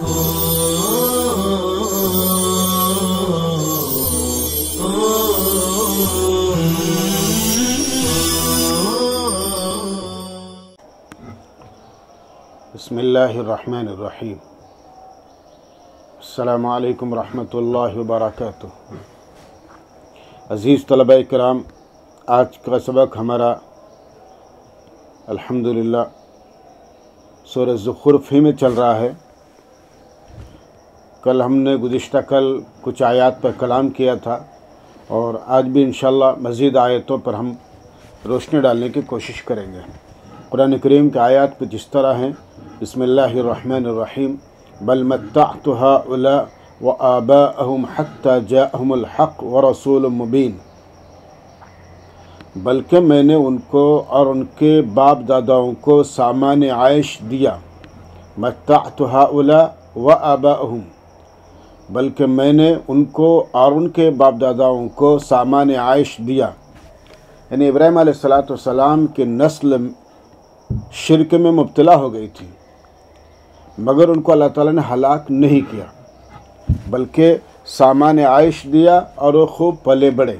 بسم اللہ الرحمن الرحیم۔ السلام علیکم ورحمۃ اللہ وبرکاتہ۔ عزیز طلبہ کرام، آج کا سبق ہمارا الحمدللہ سورہ زخرف ہی میں چل رہا ہے۔ کل ہم نے گزشتہ کچھ آیات پر کلام کیا تھا، اور آج بھی انشاءاللہ مزید آیتوں پر ہم روشنی ڈالنے کی کوشش کریں گے۔ قرآن کریم کے آیات پہ جس طرح ہیں، بسم اللہ الرحمن الرحیم، بل متعت هؤلاء وآباءهم حتى جاءهم الحق ورسول مبین، بلکہ میں نے ان کو اور ان کے باپ داداؤں کو سامان عیش دیا۔ متعت هؤلاء وآباءهم، بلکہ میں نے ان کو اور ان کے باپ داداؤں کو سامان عیش دیا۔ یعنی ابراہیم علیہ السلام کی نسل شرک میں مبتلا ہو گئی تھی، مگر ان کو اللہ تعالیٰ نے ہلاک نہیں کیا، بلکہ سامان عیش دیا اور وہ خوب پلے بڑھے،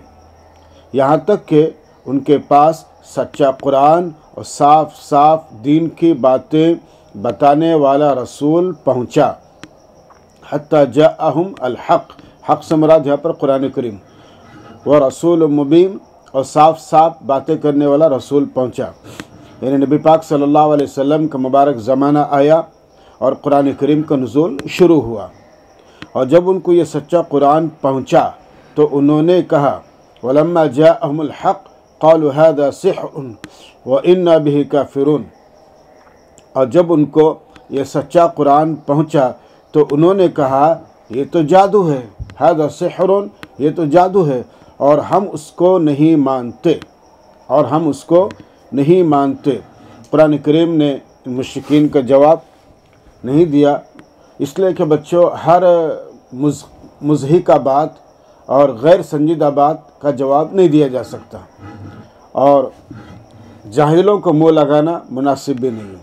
یہاں تک کہ ان کے پاس سچا قرآن اور صاف دین کی باتیں بتانے والا رسول پہنچا۔ حتی جاءہم الحق، حق سے مراد یہاں پر قرآن کریم، وہ رسول مبین، اور صاف باتیں کرنے والا رسول پہنچا۔ یعنی نبی پاک صلی اللہ علیہ وسلم کا مبارک زمانہ آیا اور قرآن کریم کا نزول شروع ہوا، اور جب ان کو یہ سچا قرآن پہنچا تو انہوں نے کہا وَلَمَّا جَاءَهُمُ الْحَقُّ قَالُوا هَذَا سِحْرٌ وَإِنَّا بِهِ كَافِرُونَ، اور جب ان کو یہ سچا قرآن پہنچا تو انہوں نے کہا یہ تو جادو ہے، هَذَا سِحْرٌ، یہ تو جادو ہے، اور ہم اس کو نہیں مانتے۔ قرآن کریم نے مشرکین کا جواب نہیں دیا، اس لیے کہ بچوں ہر مضحکہ بات اور غیر سنجیدہ بات کا جواب نہیں دیا جا سکتا، اور جاہلوں کو منہ لگانا مناسب بھی نہیں ہے۔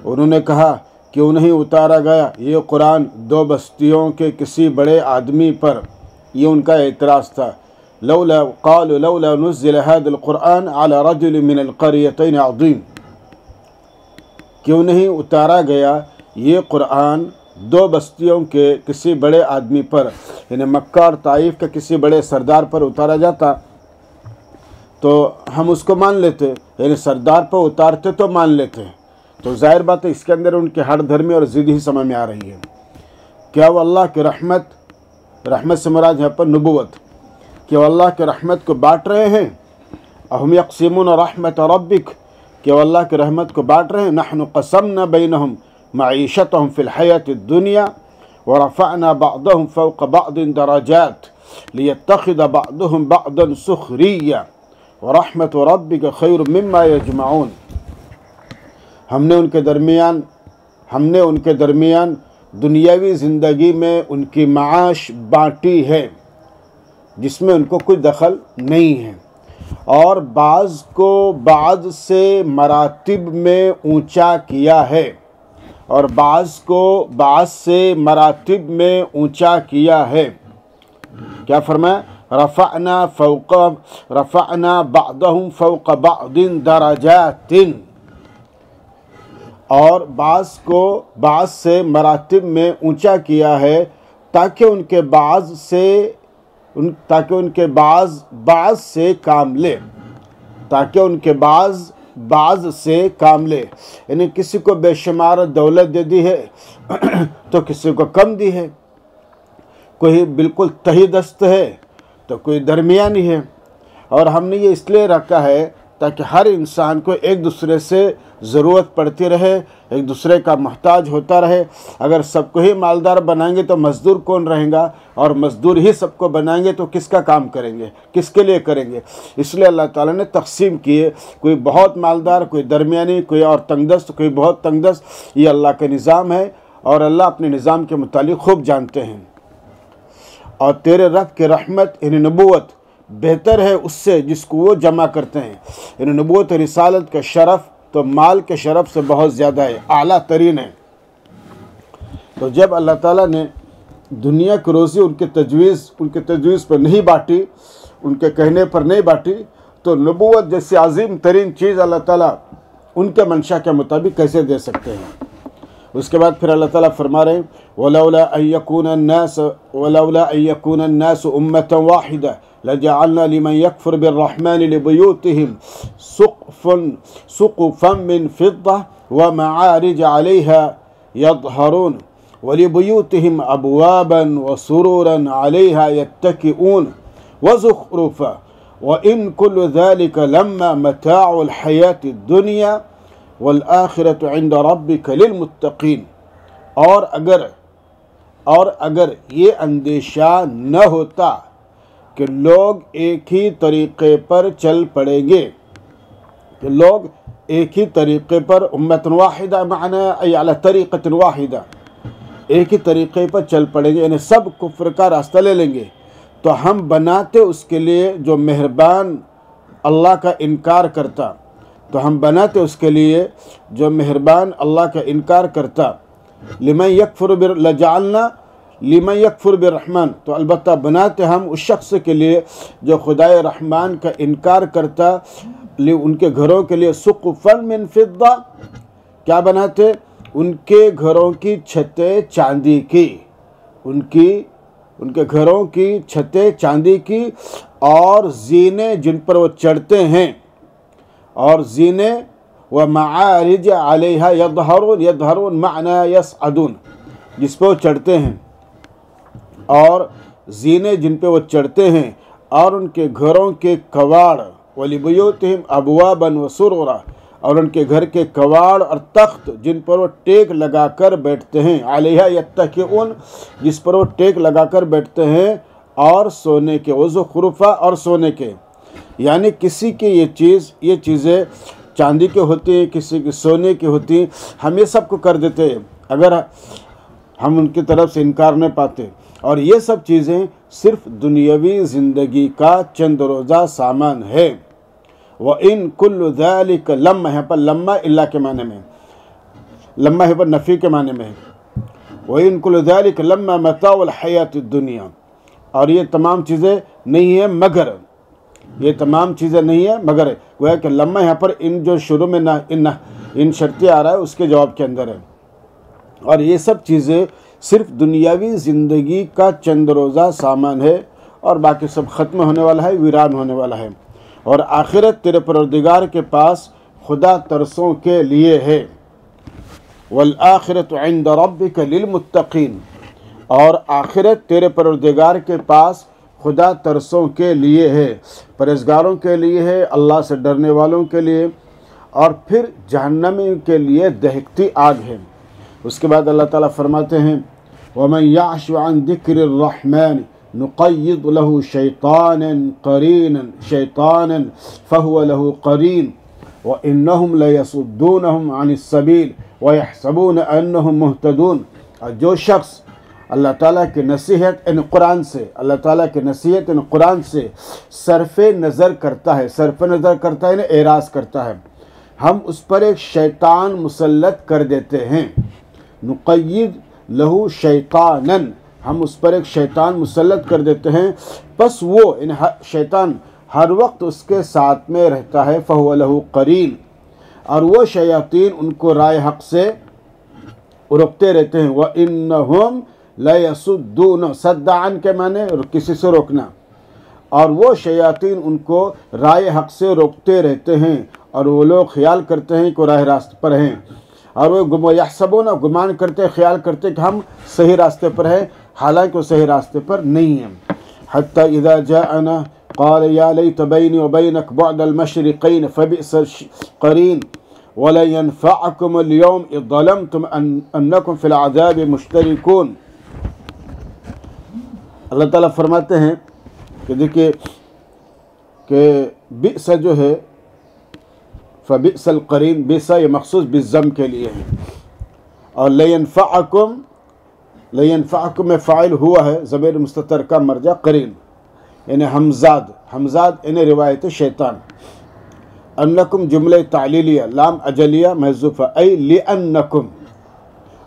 انہوں نے کہا کیوں نہیں اتارا گیا یہ قرآن دو بستیوں کے کسی بڑے آدمی پر، یہ ان کا اعتراض تھا۔ قالوا لولا نزل هذا القرآن على رجل من القريتين عظيم، کیوں نہیں اتارا گیا یہ قرآن دو بستیوں کے کسی بڑے آدمی پر، یعنی مکہ اور طائف کے کسی بڑے سردار پر اتارا جاتا تو ہم اس کو مان لیتے، یعنی سردار پر اتارتے تو مان لیتے۔ تو ظاہر بات ہے اس کے اندر ان کی ہٹ دھرمی اور ضد ہی سمجھ میں آ رہی ہے۔ کیا وہ اللہ کی رحمت سے مراد یہاں پر نبوت، کہ وہ اللہ کی رحمت کو بانٹ رہے ہیں؟ اہم یقسمون رحمت ربک، کہ وہ اللہ کی رحمت کو بانٹ رہے ہیں؟ نحن قسمنا بینہم معیشتہم فی الحیاۃ الدنیا ورفعنا بعضهم فوق بعض درجات لیتخذ بعضهم بعضا سخریا ورحمت ربک خیر مما یجمعون، ہم نے ان کے درمیان دنیاوی زندگی میں ان کی معاش بانٹی ہے جس میں ان کو کوئی دخل نہیں ہے، اور بعض کو بعض سے مراتب میں اونچا کیا ہے، اور بعض کو بعض سے مراتب میں اونچا کیا ہے۔ کیا فرمایا؟ رفعنا بعضهم فوق بعض درجات، اور بعض کو بعض سے مراتب میں اونچا کیا ہے تاکہ ان کے بعض سے کام لے، بعض سے کام لے، یعنی کسی کو بے شمار دولت دے دی ہے تو کسی کو کم دی ہے، کوئی بالکل تہی دست ہے تو کوئی درمیانی ہے، اور ہم نے یہ اس لیے رکھا ہے تاکہ ہر انسان کو ایک دوسرے سے ضرورت پڑتی رہے، ایک دوسرے کا محتاج ہوتا رہے۔ اگر سب کو ہی مالدار بنائیں گے تو مزدور کون رہیں گا، اور مزدور ہی سب کو بنائیں گے تو کس کا کام کریں گے، کس کے لیے کریں گے؟ اس لیے اللہ تعالیٰ نے تقسیم کیے، کوئی بہت مالدار، کوئی درمیانی، کوئی اور تنگ دست، کوئی بہت تنگ دست۔ یہ اللہ کا نظام ہے، اور اللہ اپنے نظام کے متعلق خوب جانتے ہیں۔ اور تیرے رب کی رحمت یعنی نبوت بہتر ہے اس سے جس کو وہ جمع کرتے ہیں، یعنی نبوت و رسالت کا شرف تو مال کے شرف سے بہت زیادہ ہے، اعلیٰ ترین ہے۔ تو جب اللہ تعالیٰ نے دنیا کی روزی ان کے تجویز پر نہیں بانٹی، ان کے کہنے پر نہیں بانٹی، تو نبوت جیسی عظیم ترین چیز اللہ تعالیٰ ان کے منشا کے مطابق کیسے دے سکتے ہیں؟ اس کے بعد پھر اللہ تعالیٰ فرما رہے ہیں وَلَوْلَا أَن يَكُونَ النَّاسُ أُمَّةً وَاحِدَةً لَجَعَلْنَا لِمَن يَكْفُرُ بِالرَّحْمَنِ لِبُيُوتِهِمْ سُقُفًا مِّن فِضَّةٍ وَمَعَارِجَ عَلَيْهَا يَظْهَرُونَ وَلِبُيُوتِهِمْ أَبْوَابًا وَسُرُرًا عَلَيْهَا يَتَّكِئُونَ وَزُخْرُفًا وَإِن كُلُّ ذَلِكَ لَمَّا مَتَاعُ الْحَيَاةِ الدُّنْيَا والآخرة عند ربك للمتقین۔ اور اگر یہ اندیشہ نہ ہوتا کہ لوگ ایک ہی طریقے پر چل پڑیں گے، کہ لوگ ایک ہی طریقے پر امت واحدہ معنی ای علی طریقۃ واحدہ، ایک ہی طریقے پر چل پڑیں گے، یعنی سب کفر کا راستہ لے لیں گے، تو ہم بناتے اس کے لیے جو مہربان اللہ کا انکار کرتا، تو ہم بناتے اس کے لیے جو مہربان اللہ کا انکار کرتا، لجعلنا لمن یکفر بالرحمن، تو البتہ بناتے ہم اس شخص کے لیے جو خدائے رحمان کا انکار کرتا، ان کے گھروں کے لیے سقفا من فضہ، کیا بناتے؟ ان کے گھروں کی چھتیں چاندی کی، ان کے گھروں کی چھتیں چاندی کی، اور زینے جن پر وہ چڑھتے ہیں، اور زینے ومعارج علیہا یظہرون معنی یصعدون، جس پہ وہ چڑھتے ہیں، اور زینے جن پہ وہ چڑھتے ہیں، اور ان کے گھروں کے کواڑ، وَلِبُيُوتِهِمْ أَبْوَابًا وَسُرُرًا، اور ان کے گھر کے کواڑ اور تخت جن پر وہ ٹیک لگا کر بیٹھتے ہیں، علیہا یتکئون، جس پر وہ ٹیک لگا کر بیٹھتے ہیں، اور سونے کے، وزخرفا، اور سونے کے، یعنی کسی کی یہ چیزیں چاندی کے ہوتی ہیں، کسی کی سونے کی ہوتی ہیں، ہم یہ سب کو کر دیتے ہیں اگر ہم ان کی طرف سے انکار نہیں پاتے، اور یہ سب چیزیں صرف دنیاوی زندگی کا چند روزہ سامان ہے۔ وَإِن كُلُّ ذَلِكَ لَمَّا، یہاں پر لمّا اللہ کے معنی میں، لمّا یہاں پر نفی کے معنی میں ہے، وَإِن كُلُّ ذَلِكَ لَمَّا مَتَاعُ الْحَيَاةِ الدُّنْيَا، اور یہ تمام چیزیں نہیں ہیں مگر، یہ تمام چیزیں نہیں ہیں مگر، گویا کہ لمحہ یہاں پر ان جو شروع میں ان شرطیں آ رہا ہے اس کے جواب کے اندر ہے، اور یہ سب چیزیں صرف دنیاوی زندگی کا چند روزہ سامان ہے، اور باقی سب ختم ہونے والا ہے، ویران ہونے والا ہے، اور آخرت تیرے پروردگار کے پاس خدا ترسوں کے لیے ہے۔ والآخرۃ عند ربک للمتقین، اور آخرت تیرے پروردگار کے پاس خدا ترسوں کے لیے ہے، پرہیزگاروں کے لیے ہے، اللہ سے ڈرنے والوں کے لیے، اور پھر جہنم کے لیے دہکتی آگ ہے۔ اس کے بعد اللہ تعالیٰ فرماتے ہیں وَمَنْ يَعْشُ عَنْ ذِكْرِ الرَّحْمَنِ نُقَيِّضْ لَهُ شَيْطَانًا فَهُوَ لَهُ قَرِينٌ وَإِنَّهُمْ لَيَصُدُّونَهُمْ عَنِ السَّبِيلِ وَيَحْسَبُونَ أَنَّهُمْ مُهْتَدُونَ، اور جو شخص اللہ تعالیٰ کی نصیحت ان قرآن سے، اللہ تعالیٰ کی نصیحت ان قرآن سے صرف نظر کرتا ہے، صرف نظر کرتا ہے، اعراض کرتا ہے، ہم اس پر ایک شیطان مسلط کر دیتے ہیں، نقید لہو شیطانن، ہم اس پر ایک شیطان مسلط کر دیتے ہیں، بس وہ شیطان ہر وقت اس کے ساتھ میں رہتا ہے، فہو لہو قرین، اور وہ شیاطین ان کو رائے حق سے روکتے رہتے ہیں، وَإِنَّهُمْ لَيَصُدُّونَ، صد عن کے معنی کسی سے روکنا، اور وہ شیاطین ان کو رائے حق سے روکتے رہتے ہیں، اور وہ لوگ خیال کرتے ہیں کہ وہ راہ راست پر ہیں، اور وہ یحسبون، گمان کرتے، خیال کرتے کہ ہم صحیح راستے پر ہیں، حالانکہ وہ صحیح راستے پر نہیں ہیں۔ حتی اذا جاءنا قال یا لیت بینی وبینک بعد المشرقین فبئس القرین وَلَن يَنفَعَكُمُ الْيَوْمَ إِذ ظَلَمْتُمْ أَنَّكُمْ فِي الْعَذَابِ مُشْتَرِكُونَ۔ اللہ تعالیٰ فرماتے ہیں کہ دیکھیے کہ بئس جو ہے، فبئس القرین، بئس یہ مخصوص بالضم کے لیے ہے، اور لَيَنفَعَكُمْ، لَيَنفَعَكُمْ میں فاعل ہوا ہے، ضمیر مستتر کا مرجع قرین، یعنی حمزاد یعنی روایت شیطان، انکم جملہ تعلیلیہ، لام اجلیہ محذوفہ، ای لئنکم،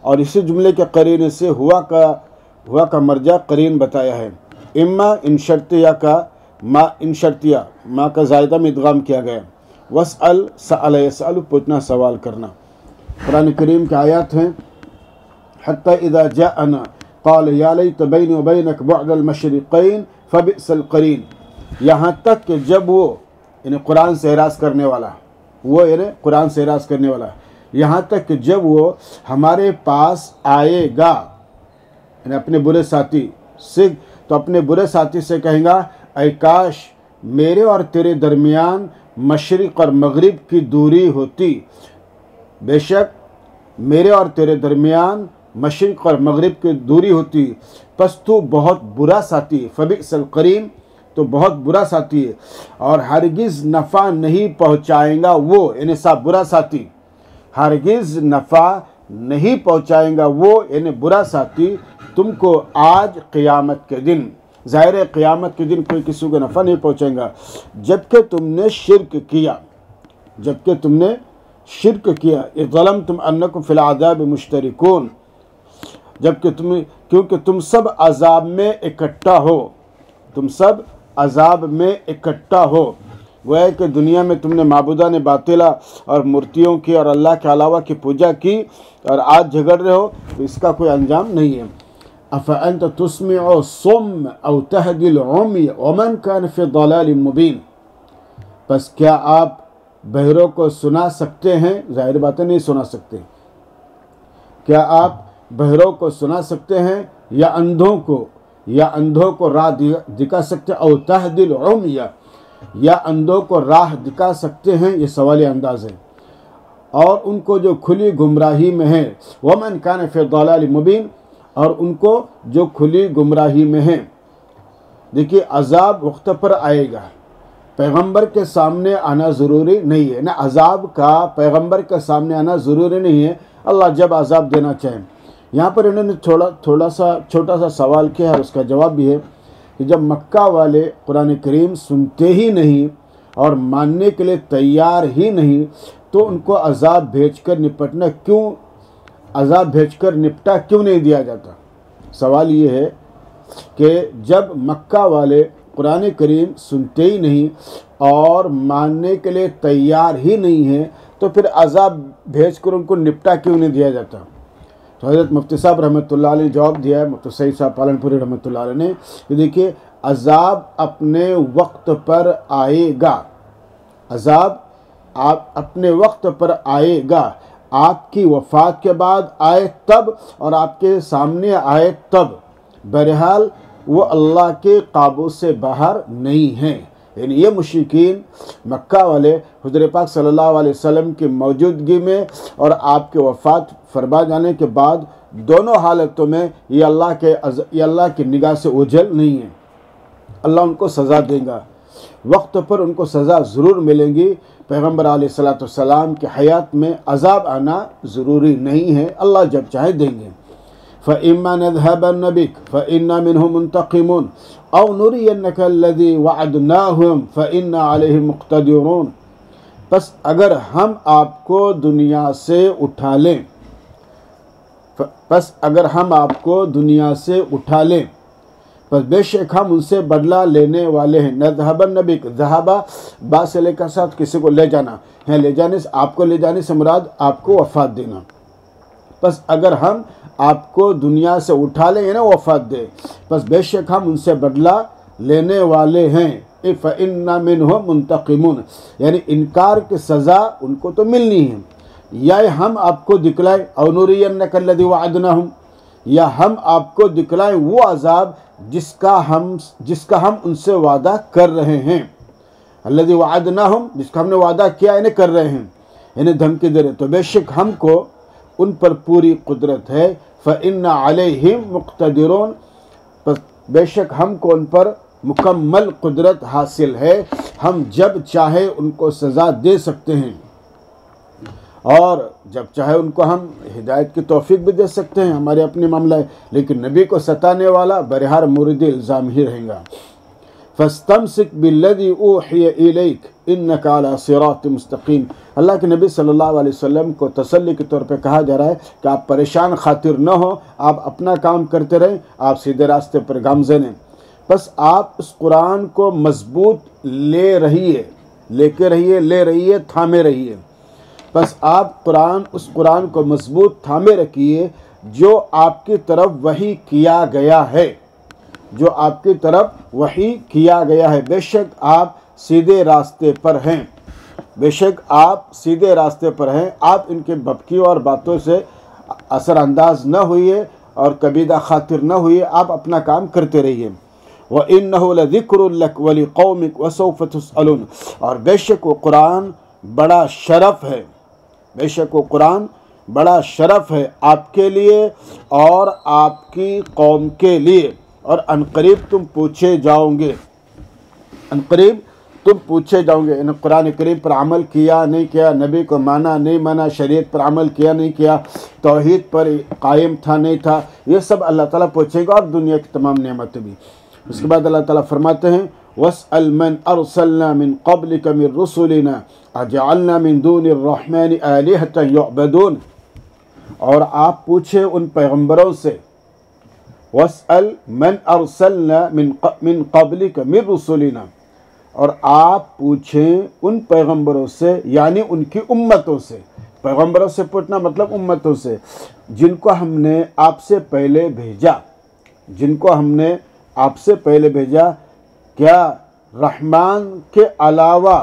اور اسی جملے کے قرین سے ہوا کا مرجع قرین بتایا ہے۔ اما ان شرطیہ کا ان شرطیہ ما کا زائدہ میں ادغام کیا گیا۔ وسأل سأل یسأل پوچھنا سوال کرنا۔ قرآن کریم کے آیات ہیں حتی اذا جاءنا قال یا لیت بینی و بینک بعد المشرقین فبئس القرین، یہاں تک کہ جب وہ یعنی قرآن سے اعراض کرنے والا قرآن سے اعراض کرنے والا یہاں تک کہ جب وہ ہمارے پاس آئے گا یعنی اپنے برے ساتھی سے، تو اپنے برے ساتھی سے کہیں گا اے کاش میرے اور تیرے درمیان مشرق اور مغرب کی دوری ہوتی، بے شک میرے اور تیرے درمیان مشرق اور مغرب کی دوری ہوتی، پس تو بہت برا ساتھی، فبئس القرین تو بہت برا ساتھی ہے، اور ہرگز نفع نہیں پہنچائیں گا وہ یعنی برا ساتھی، ہرگز نفع نہیں پہنچائیں گا وہ یعنی برا ساتھی تم کو آج قیامت کے دن۔ ظاہر ہے قیامت کے دن کوئی کسی کو نفع نہیں پہنچائے گا جبکہ تم نے شرک کیا، اذ ظلمتم انکم فی العذاب مشترکون، کیونکہ تم سب عذاب میں اکٹھا ہو، وہ ہے کہ دنیا میں تم نے معبودان باطلہ اور مورتیوں کی اور اللہ کے علاوہ کی پوجا کی اور آج جھگڑ رہے ہو، تو اس کا کوئی انجام نہیں ہے۔ افانت تسمع الصم او تهدی العمی ومن کان فی ضلال مبین، پس کیا آپ بہروں کو سنا سکتے ہیں؟ ظاہر باتیں نہیں سنا سکتے۔ کیا آپ بہروں کو سنا سکتے ہیں یا اندھوں کو راہ دکھا سکتے ہیں؟ او تهدی العمی، یا اندھوں کو راہ دکھا سکتے ہیں؟ یہ سوالی انداز ہے۔ اور ان کو جو کھلی گمراہی میں ہیں، ومن کان فی ضلال مبین، اور ان کو جو کھلی گمراہی میں ہیں۔ دیکھیے عذاب وقت پر آئے گا، پیغمبر کے سامنے آنا ضروری نہیں ہے، نہ عذاب کا پیغمبر کے سامنے آنا ضروری نہیں ہے، اللہ جب عذاب دینا چاہیں۔ یہاں پر انہوں نے چھوٹا سا سوال کیا ہے، اس کا جواب بھی ہے کہ جب مکہ والے قرآن کریم سنتے ہی نہیں اور ماننے کے لیے تیار ہی نہیں، تو ان کو عذاب بھیج کر نپٹا کیوں نہیں دیا جاتا؟ سوال یہ ہے کہ جب مکہ والے قرآن کریم سنتے ہی نہیں اور ماننے کے لیے تیار ہی نہیں ہیں، تو پھر عذاب بھیج کر ان کو نپٹا کیوں نہیں دیا جاتا؟ تو حضرت مفتی صاحب رحمۃ اللہ علیہ نے جواب دیا ہے، مفتی سعید صاحب پالنپوری رحمۃ اللہ علیہ نے، کہ دیکھیے عذاب اپنے وقت پر آئے گا، عذاب اپنے وقت پر آئے گا، آپ کی وفات کے بعد آئے تب اور آپ کے سامنے آئے تب، بہرحال وہ اللہ کے قابو سے باہر نہیں ہیں۔ یعنی یہ مشرکین مکہ والے حضور پاک صلی اللہ علیہ وسلم کی موجودگی میں اور آپ کے وفات فرما جانے کے بعد دونوں حالتوں میں یہ اللہ کی نگاہ سے اوجھل نہیں ہیں، اللہ ان کو سزا دے گا، وقت پر ان کو سزا ضرور ملیں گی۔ پیغمبر علیہ الصلوۃ والسلام کی حیات میں عذاب آنا ضروری نہیں ہے، اللہ جب چاہے دیں گے۔ فَإِمَّا نَذْهَبَنَّ بِكَ فَإِنَّا مِنْهُمْ مُنْتَقِمُونَ أَوْ نُرِيَنَّكَ الَّذِي وَعَدْنَاهُمْ فَإِنَّا عَلَيْهِمْ مُقْتَدِرُونَ، پس اگر ہم آپ کو دنیا سے اٹھا لیں پس بے شک ہم ان سے بدلہ لینے والے ہیں۔ نذهبن بک، ذہابہ با سے لے کر ساتھ کسی کو لے جانا ہے، لے جانے سے آپ کو لے جانے سے مراد آپ کو وفات دینا، پس اگر ہم آپ کو دنیا سے اٹھا لیں یعنی وفات دے، پس بے شک ہم ان سے بدلہ لینے والے ہیں۔ فَإِنَّا مِنْهُمْ مُنْتَقِمُونَ، یعنی انکار کی سزا ان کو تو ملنی ہے، یا ہم آپ کو دکھلائیں اَوْ نُرِيَنَّكَ الَّذِي وَعَدْنَاهُمْ، یا ہم آپ کو دکھلائیں وہ عذاب جس کا ہم ان سے وعدہ کر رہے ہیں۔ الذی وعدناہم، جس کا ہم نے وعدہ کیا یعنی کر رہے ہیں، یعنی دھمکی دے رہے، تو بے شک ہم کو ان پر پوری قدرت ہے۔ فإن علیہم مقتدرون، بے شک ہم کو ان پر مکمل قدرت حاصل ہے، ہم جب چاہے ان کو سزا دے سکتے ہیں اور جب چاہے ان کو ہم ہدایت کی توفیق بھی دے سکتے ہیں، ہمارے اپنے معاملہ ہے، لیکن نبی کو ستانے والا برحال مورد الزام ہی رہیں گا۔ فاستمسک بالذی اوحی الیک انک علی صراط مستقیم۔ اللہ کے نبی صلی اللہ علیہ وسلم کو تسلی کے طور پہ کہا جا رہا ہے کہ آپ پریشان خاطر نہ ہو، آپ اپنا کام کرتے رہیں، آپ سیدھے راستے پر گامزن ہیں۔ بس آپ اس قرآن کو مضبوط لے رہیے، تھامے رہیے۔ بس آپ اس قرآن کو مضبوط تھامے رکھیے جو آپ کی طرف وحی کیا گیا ہے، بے شک آپ سیدھے راستے پر ہیں، آپ ان کے بھبکیوں اور باتوں سے اثر انداز نہ ہوئیے اور کبیدہ خاطر نہ ہوئیے، آپ اپنا کام کرتے رہیے۔ وَإِنَّهُ لَذِكْرٌ لَكَ وَلِقَوْمِكَ وَسَوْفَ تُسْأَلُونَ، اور بے شک وہ قرآن بڑا شرف ہے، آپ کے لیے اور آپ کی قوم کے لیے، اور عنقریب تم پوچھے جاؤ گے۔ ان قرآن کریم پر عمل کیا نہیں کیا، نبی کو مانا نہیں مانا، شریعت پر عمل کیا نہیں کیا، توحید پر قائم تھا نہیں تھا، یہ سب اللہ تعالیٰ پوچھے گا، اور دنیا کی تمام نعمتیں بھی۔ اس کے بعد اللہ تعالیٰ فرماتے ہیں وَاسْأَلْ مَنْ أَرْسَلْنَا مِنْ قَبْلِكَ مِنْ رُسُلِنَا أَجَعَلْنَا مِنْ دُونِ الرَّحْمَنِ آلِهَةً يُعْبَدُونَ، اور آپ پوچھیں ان پیغمبروں سے، وَاسْأَلْ مَنْ أَرْسَلْنَا مِنْ قَبْلِكَ مِنْ رُسُلِنَا، اور آپ پوچھیں ان پیغمبروں سے، یعنی ان کی امتوں سے۔ پیغمبروں سے پوچھنا مطلب امتوں سے، جن کو ہم نے آپ سے پہلے بھیجا، کیا رحمان کے علاوہ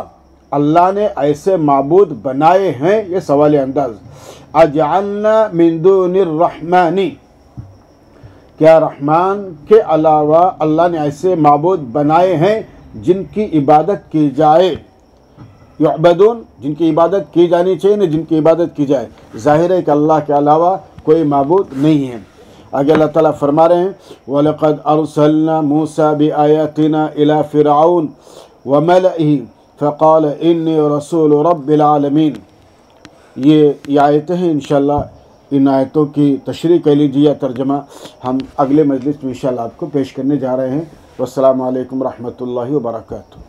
اللہ نے ایسے معبود بنائے ہیں؟ یہ سوال انداز۔ اجعلنا من دون الرحمن، کیا رحمان کے علاوہ اللہ نے ایسے معبود بنائے ہیں جن کی عبادت کی جائے؟ یعبدون، جن کی عبادت کی جانی چاہیے نا، جن کی عبادت کی جائے۔ ظاہر ہے کہ اللہ کے علاوہ کوئی معبود نہیں ہے۔ آگے اللہ تعالیٰ فرما رہے ہیں وَلَقَدْ أَرْسَلْنَا مُوسَى بِآيَاتِنَا إِلَى فِرْعَوْنَ وَمَلَئِهِ فَقَالَ إِنِّي رَسُولُ رَبِّ الْعَالَمِينَ۔ یہ آیتیں ہیں، انشاءاللہ ان آیتوں کی تشریح کر لیجیے یا ترجمہ ہم اگلے مجلس میں انشاءاللہ آپ کو پیش کرنے جا رہے ہیں۔ والسلام علیکم ورحمۃ اللہ وبرکاتہ۔